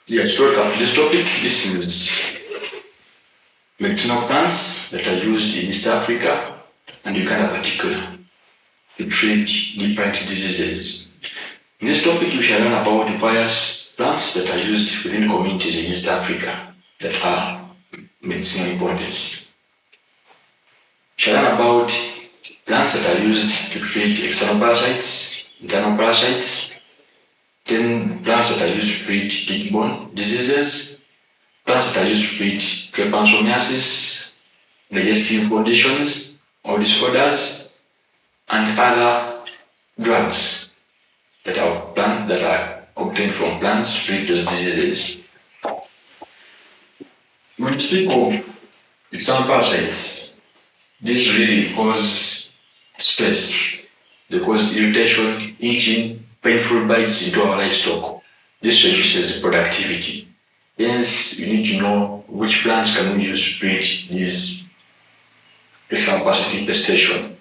Yes, welcome to this topic. This is medicinal plants that are used in East Africa and Uganda particularly to treat different diseases. In this topic, we shall learn about the various plants that are used within communities in East Africa that are medicinal importance. We shall learn about plants that are used to treat external parasites, internal parasites, then plants that are used to treat tick-borne diseases, plants that are used to treat trypanosomiasis, digestive conditions or disorders, and other drugs that are obtained from plants to treat those diseases. When we speak of external parasites, this really cause stress. They cause irritation, itching, painful bites into our livestock. This reduces the productivity. Hence, you need to know which plants can we use to treat these external parasite infestation.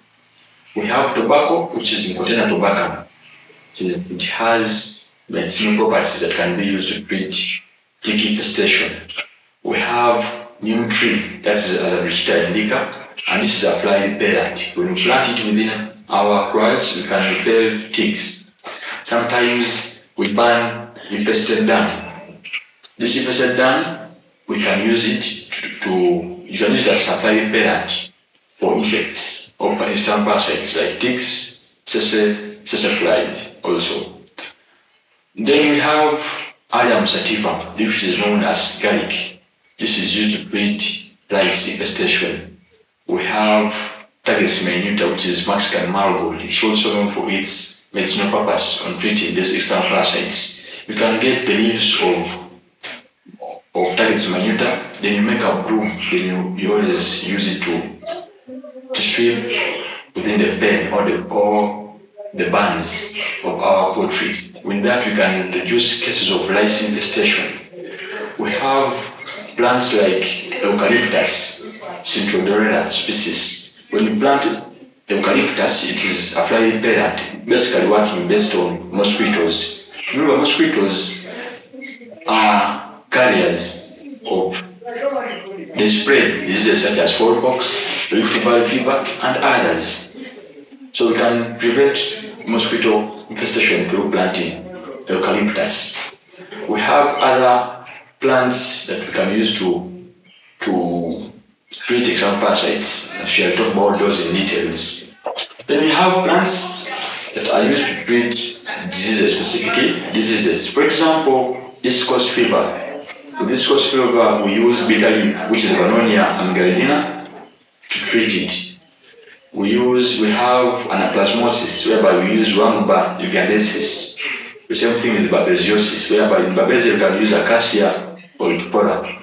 We have tobacco, which is Nicotiana tobacco. It has medicinal properties that can be used to treat tick infestation. We have neem tree, that is Azadirachta indica, and this is a fly repellent. When we plant it within our crops, we can repel ticks. Sometimes we burn infested dung. This infested dung, we can use it you can use it as a fly repellent for insects or external parasites like ticks, tsetse flies also. Then we have Allium sativa, which is known as garlic. This is used to treat lice infestation. We have Tagetes minuta, which is Mexican marigold. It's also known for its medicinal purpose on treating these external parasites. You can get the leaves of Tagetes minuta, then you make a broom, then you always use it to sweep within the pen or the bands of our poultry. With that, we can reduce cases of lice infestation. We have plants like Eucalyptus cintrodorella species. When you plant eucalyptus, it is a fly repellent, basically working based on mosquitoes. Remember, mosquitoes are carriers of they spread diseases such as smallpox, Rift Valley fever, and others. So we can prevent mosquito infestation through planting eucalyptus. We have other plants that we can use to treat external parasites. I shall talk about those in details. Then we have plants that are used to treat diseases, specifically diseases. For example, East Coast fever. With East Coast fever, we use bitter leaf, which is Vannonia and Gardenia, to treat it. We have anaplasmosis, whereby we use Rhamnobia ugandensis. The same thing with babesiosis, whereby in babesia we can use Acacia or Lepora.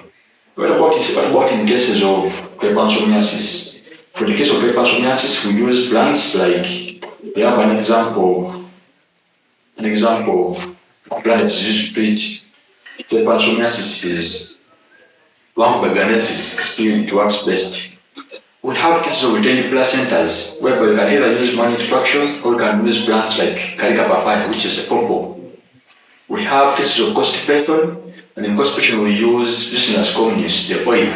What about in cases of trypanosomiasis? For the case of trypanosomiasis, we use plants like, we have an example of a plant that is used to treat trypanosomiasis is Rhamnobia ugandensis. Still, it works best. We have cases of retained placentas, whereby we can either use manual extraction or we can use plants like Carica papaya, which is a pawpaw. We have cases of constipation, and in constipation we use Licinus communis, the oil,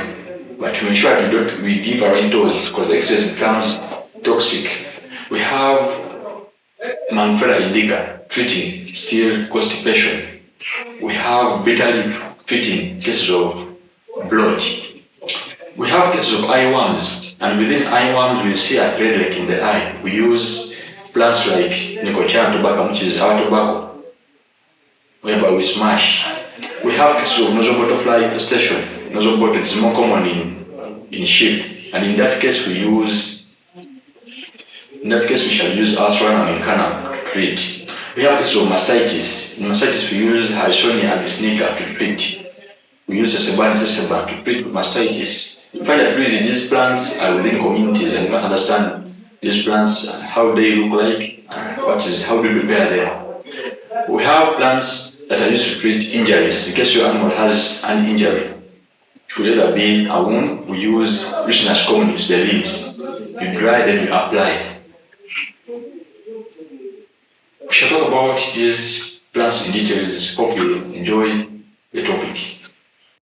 but to ensure we give a right dose because the excess becomes toxic. We have Mangfera indica treating still constipation. We have bitter leaf treating cases of bloat. We have cases of eyeworms, and within eyeworms we see a red lake in the eye. We use plants like Nicotiana tobacco, which is our tobacco, whereby we smash. We have cases of nasal butterfly infestation. Nasal butterfly is more common in sheep, and in that case we shall use Arslan and Cana to treat. We have cases of mastitis. In mastitis we use Harrisonia albicnica to treat. We use Sesebane to treat mastitis. We find that really these plants are within communities and you must understand these plants and how they look like and how do you prepare them. We have plants that are used to treat injuries. In case your animal has an injury, it could either be a wound, we use Licinus communis, the leaves. You dry, then you apply. We shall talk about these plants in details. Hope you enjoy It will